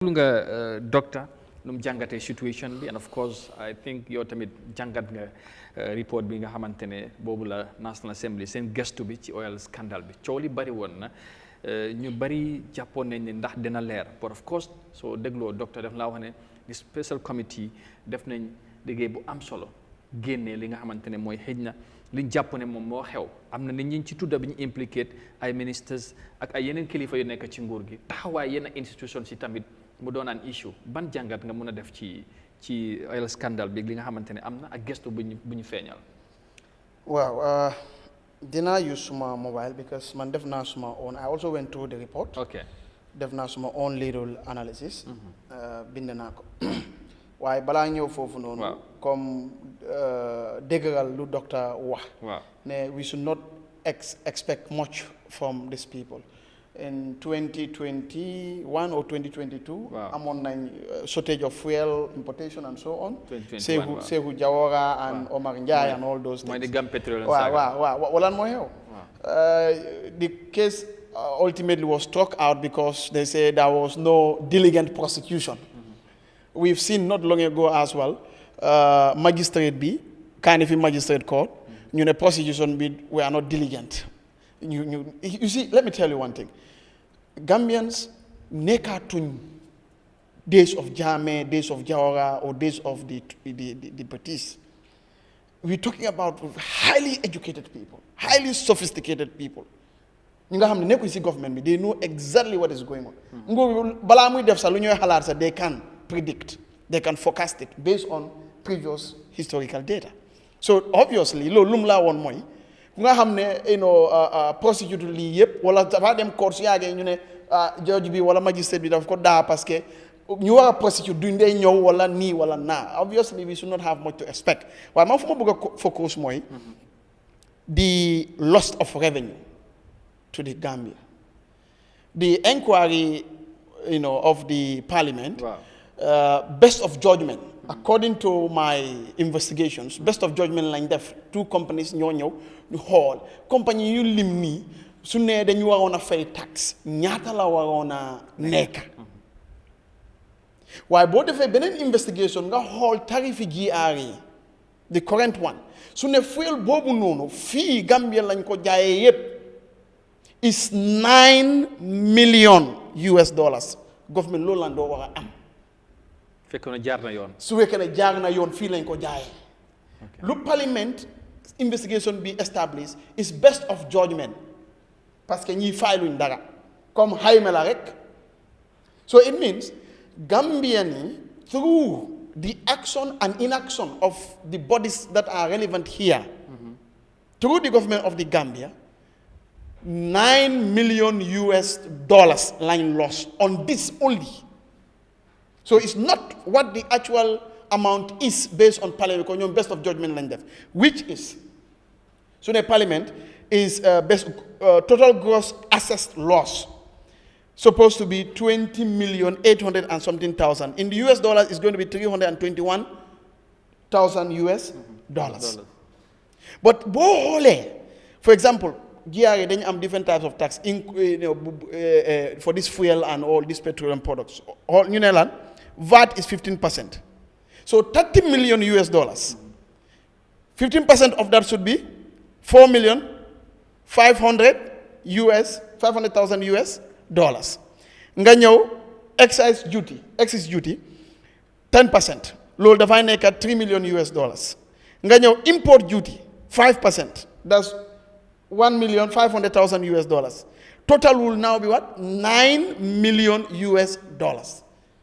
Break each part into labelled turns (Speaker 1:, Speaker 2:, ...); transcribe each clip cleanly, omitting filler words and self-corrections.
Speaker 1: Doctor num jangate situation bi, and of course I think yow tamit jangat nga report bi nga xamantene bobu la National Assembly sen gestu bi ci oil scandal bi ciowli bari won na ñu bari jappone nañ ndax dina leer, but of course so deglo docteur def la wax ne the special committee def nañ liggéey bu am solo génné li nga xamantene moy xejna liñ jappone mom mo xew amna nit ñi ci tudda biñu implicate ay ministers ak ay yeneen kilifa yu nekk ci nguur gi taxawaay yenn institution ci tamit mu doon an issue ban jàngat nga mën a def ci oil scandal bi li nga xamante ne am na ak gestu bu ñu feeñal.
Speaker 2: waaw dinaa use suma mobile because man def naa suma own. I also went through the report.
Speaker 1: Okay.
Speaker 2: def naa suma own little analysis. bind naa ko waaye balaa ñëw foofu noonu.
Speaker 1: waaw
Speaker 2: comme déggal lu docteur wax.
Speaker 1: waaw
Speaker 2: ne we should not expect much from these people. In 2021 or 2022, among shortage of fuel importation and so on. Sehu Jawara and Omar Njai and all those things. The case ultimately was struck out because they say there was no diligent prosecution. We've seen not long ago as well, magistrate B, kind of magistrate court, prosecution B were not diligent. You see, let me tell you one thing. Gambians nekatun days of Jammeh, days of Jawara, or days of the British. We're talking about highly educated people, highly sophisticated people. Government, they know exactly what is going on. They can predict, they can forecast it based on previous historical data. So obviously, lumla one more. Nga xamne prosecutor li yep wala dafa dem court yaage ñu ne judge bi wala magistrate bi daf ko da parce que ñu wara prosecute duñ day ñew wala ni wala na. Obviously we should not have much to expect. Waaye man fuma bëgg focus moy the loss of revenue to the Gambia. The inquiry of the parliament, best of judgment. According to my investigations, best of judgment line def two companies ñoo ñew ñu xool compagnie yu lim nii su nee dañu waroon a fay tax ñaata la waroon a nekk waaye boo defee beneen investigation nga xool tarifi GRA the current one su ne fuel boobu noonu fii Gambia lañ ko jaayee yépp is $9 million government loolu la doo war a am
Speaker 1: fekk na jaar na yoon
Speaker 2: su fekkee ne jaar na yoon fii lañ ko jaayee lu parliament investigation be established is best of judgment parce que ñi fayluñ dara comme xayma la rek. So it means Gambian through the action and inaction of the bodies that are relevant here, through the government of the Gambia, $9 million line loss on this only. So it's not what the actual amount is based on parliament, best of judgment line def, which is, so the parliament is total gross assessed loss supposed to be 20,800,000 and something thousand. In the US dollars, it's going to be 321,000 US dollars. But for example, GRA then have different types of tax for this fuel and all these petroleum products. VAT is 15%. So $30 million. 15% of that should be 4,500,000 US dollars. Nga ñew excise duty 10%. Loolu dafay nekk $3 million. Nga ñew import duty 5%. That's $1,500,000 US. Total will now be what? $9 million US.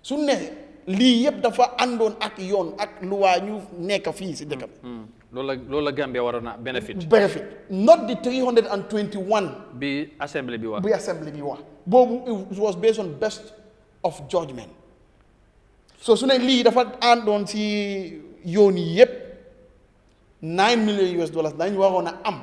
Speaker 2: Su ne lii yëpp dafa àndoon ak yoon ak luwaa ñu nekk fii si dëkk bi.
Speaker 1: loolu la Gambia waroon na benefit.
Speaker 2: Not the 321
Speaker 1: bi assembly bi wax.
Speaker 2: Boobu it was based on best of judgment. So su ne lii dafa àndoon si yoon yi yëpp $9 million dañu waroon a am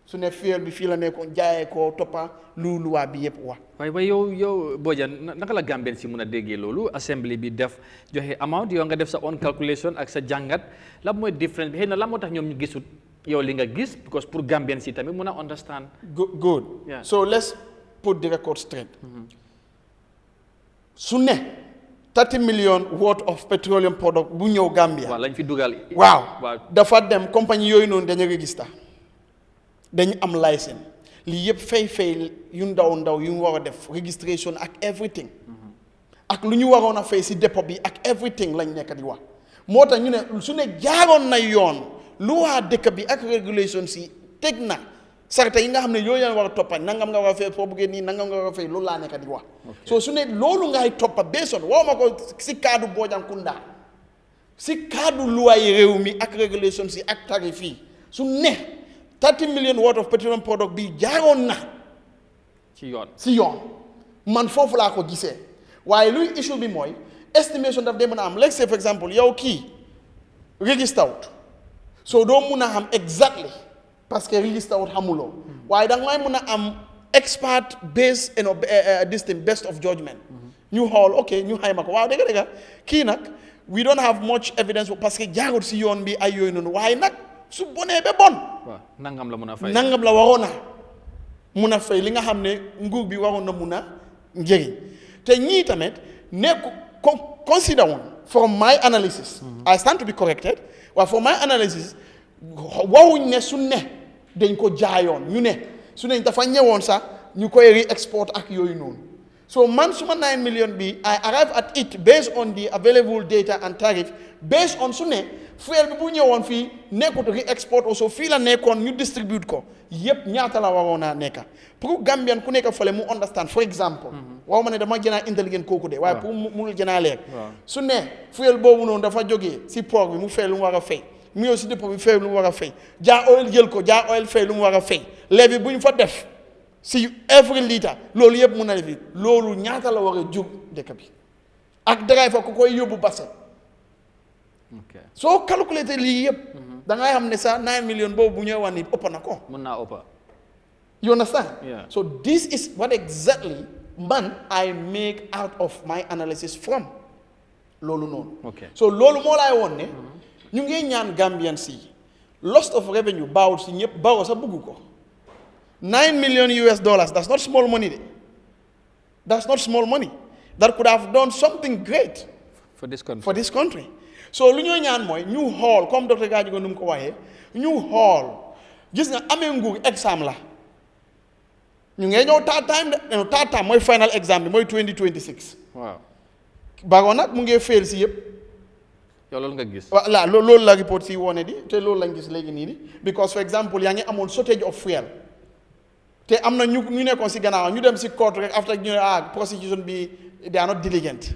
Speaker 2: su ne fuel bi fii la nekkoon jaayee ko toppa luwaa bi yëpp wax.
Speaker 1: waaye yow Bojang naka la Gambien si mën a déggee loolu assembly bi def joxe amount yow nga def sa own calculation ak sa jàngat la mooy difference bi xëy na la moo tax ñoom ñu gisut yow li nga gis because pour Gambien si tamit mën a understand.
Speaker 2: Good. So let's put the record straight. su ne 30 million worth of petroleum product bu ñëw Gambia.
Speaker 1: waaw lañ fi dugal.
Speaker 2: waaw dafa dem compagnie yooyu noonu dañu register dañu am licence lii yëpp fay yu ndaw yu war a def registration ak everything ak lu ñu waroon a fay si dépôt bi ak everything lañ nekk di wax moo tax ñu ne su ne jaaroon na yoon lu waa dëkk bi ak régulation si teg na sarta yi nga xam ne yooyu yaa war a toppa nangam nga war a fay foo buggee nii nangam nga war a fay loolu laa nekk di wax so su ne loolu ngay toppa beesoon woo ma ko si kaddu Bojankunda si kaddu luwaay réew mi ak régulation si ak tarif yi su ne 30 million worth of petroleum product bi jaaroon na si yoon man foofu laa ko gisee waaye luy issue bi mooy estimation daf dee mën a am let's say for example yow kii register wut so doo mun a xam exactly parce que register wut xamuloo waaye da ngay mun a am expert based this thing best of judgment ñu xool ok ñu xayma ko waaw dëgg kii nag we don't have much evidence parce que jaarut si yoon bi ay yooyu noonu waaye nag su bonee ba bon
Speaker 1: nangam la mun a fay
Speaker 2: nangam la waroon a mun a fay li nga xam ne nguur bi waroon na mun a njëriñ te ñii tamit nekk consider woon from my analysis I stand to be corrected waaye from my analysis wawuñ ne su ne dañ ko jaayoon ñu ne su ne dafa ñëwoon sax ñu koy re-export ak yooyu noonu so man suma 9 million bi I arrive at it based on the available data and tariff based on su ne fuel bi bu ñëwoon fii nekkut re-export also fii la nekkoon ñu distribute ko yëpp ñaata la waroon a nekka pour Gambian ku nekk fële mu understand for example waaw ma ne dama gën a intelligent kooku de waaye pour mu gën a leer su ne fuel boobu noonu dafa jógee si port bi mu fay lu mu war a fay mu ñëw si dépôt bi fay lu mu war a fay jaa oil jël ko jaa oil fay lu mu war a fay léegi bu ñu fa def si every litre loolu yëpp mun na defi loolu ñaata la war a jug dëkk bi ak driver ku koy yóbbu base soo calculé lii yëpp da ngay xam ne sax 9 million boobu bu ñëwee wax ni ëpp na ko
Speaker 1: mën naa ëpp
Speaker 2: you understand so this is what exactly man I make out of my analysis from loolu noonu so loolu moo laay woon ne ñu ngi ñaan Gambian si loss of revenue baawul si ñëpp Barrow sa bëgg ko 9 million US dollars that's not small money that's not small money that could have done something great
Speaker 1: for this country
Speaker 2: so lu ñoo ñaan mooy ñu xool comme docteur Gadjigo nu mu ko waxee ñu xool gis nga amee nguur exam la ñu ngee ñëw third time mooy final exam bi mooy 2026
Speaker 1: waaw
Speaker 2: Barrow nag mu ngee fail si yëpp
Speaker 1: yow loolu nga gis
Speaker 2: voilà loolu la report si wone di te loolu lañ gis léegi nii di because for example yaa ngi amoon shortage of fuel te am na ñu nekkoon si gannaaw ñu dem si court rek after ñu ne prosecution bi they are not diligent.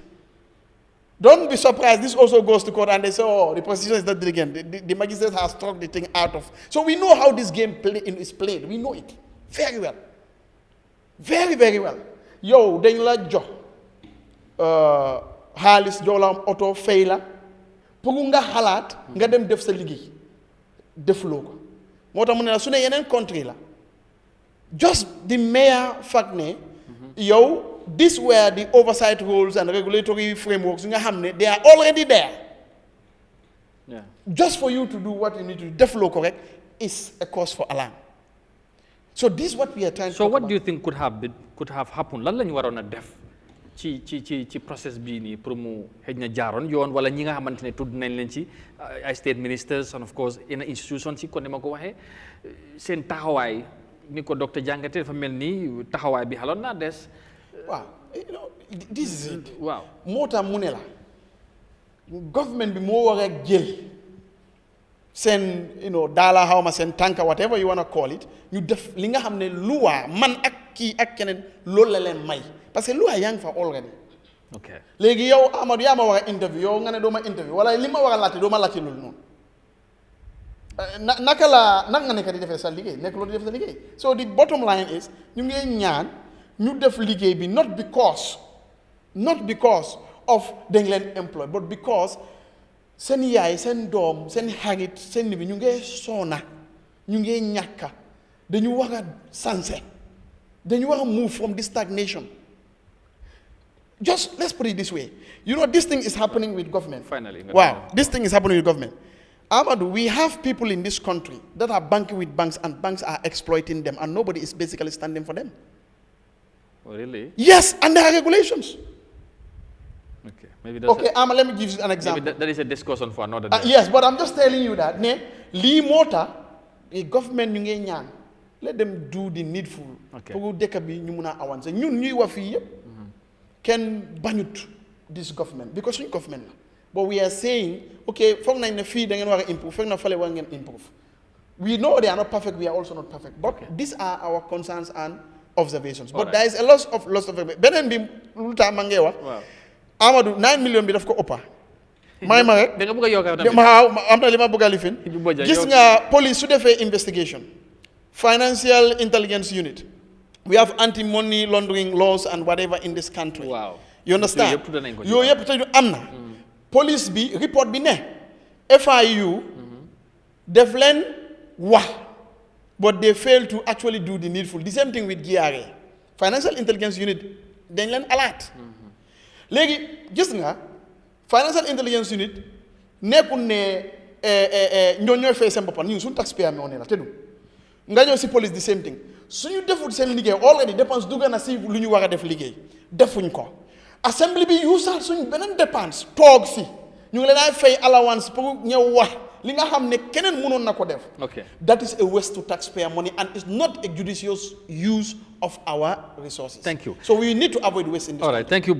Speaker 2: Don't be surprised. This also goes to court and they say, oh, the prosecution is not diligent. The magistrate has struck the thing out of. So we know how this game is played. We know it very well. Very, very well. Yo, dañ la jox xaalis jox la auto fay la pour nga xalaat nga dem def sa liggéey defuloo ko moo tax mu ne la su ne yeneen country la just the mere fact ne yow these were the oversight rules and regulatory frameworks they are already there.
Speaker 1: Yeah.
Speaker 2: Just for you to do what you need to do, deflo correct, is a cause for alarm. So this is what we are trying to
Speaker 1: So what do you think could have happened? Lan lañu warona def ci process bi ni pour mu xejna jaaron yoon wala ñi nga xamantene tudd nañ leen ci ay state ministers and of course in institution ci ko ne mako waxe sen taxaway ni ko docteur jangate dafa melni taxaway bi halon na des.
Speaker 2: Wow, you know, this is it.
Speaker 1: Wow.
Speaker 2: Mota munela. Government be more like jail. Send, dollar, how much, send tanker, whatever you want to call it. You def linga hamne lua man akki akkenen lola len may. Parce que lua yang for already.
Speaker 1: Okay.
Speaker 2: Legi yow Amadou yama wara interview yow ngane do ma interview wala lima wara lati do ma lati lul non. Nakala nak nga nek di defé sa liggéey nek lo di def sa liggéey. So the bottom line is ñu ngi ñaan ñu def liggéey bi not because of dañ leen employ but because seen yaay seen doom seen xarit seen bi ñu ngi soona ñu ngi ñàkka dañu war a sanse dañu war a move from this stagnation. Just let's put it this way, this thing is happening with government.
Speaker 1: Finally.
Speaker 2: Wow, this thing is happening with government. Amadou, we have people in this country that are banking with banks and banks are exploiting them and nobody is basically standing for them.
Speaker 1: Oh, really?
Speaker 2: Yes, and there are regulations.
Speaker 1: Okay, maybe that's
Speaker 2: okay, let me give you an example.
Speaker 1: maybe that is a discussion for another day.
Speaker 2: Yes, but I'm just telling you that lii moo tax government ñu ngi ñaan let them do the needful. pour dëkk bi ñu mun a avancer ñun ñuy wax fii yëpp kenn bañut this government because suñ government la but we are saying okay foog nañ ne fii da ngeen war a improve foog na fale war ngeen improve. We know they are not perfect, we are also not perfect. But these are our concerns and observations. But there is a loss of beneen bi lu tax ma ngee wax Amadou 9 million bi daf ko ëppa may ma rek
Speaker 1: da nga bëgg a yokk tamit
Speaker 2: waaw am na li ma bëgg a lifin gis nga police su defee investigation financial intelligence unit we have anti-money laundering laws and whatever in this country.
Speaker 1: Wow.
Speaker 2: You understand yooyu yëpp te am na police bi report bi ne FIU def leen wax but they fail to actually do the needful. The same thing with GRA financial intelligence unit dañ leen alert léegi gis nga financial intelligence unit nekkul ne ñooy fay seen boppam ñun suñu taxpayer mi ne la te du nga ñëw si police the same thing suñu deful seen liggéey already dépense dugg na si lu ñu war a def liggéey defuñ ko assembly bi yuusaal suñu beneen dépense toog si ñu ngi leen ay fay allowance pour ñëw wax li nga xam ne keneen mënoon na ko def. That is a waste to taxpayer money and it's not a judicious use of our resources.
Speaker 1: Thank you.
Speaker 2: So we need to avoid waste in this.
Speaker 1: All right, thank you.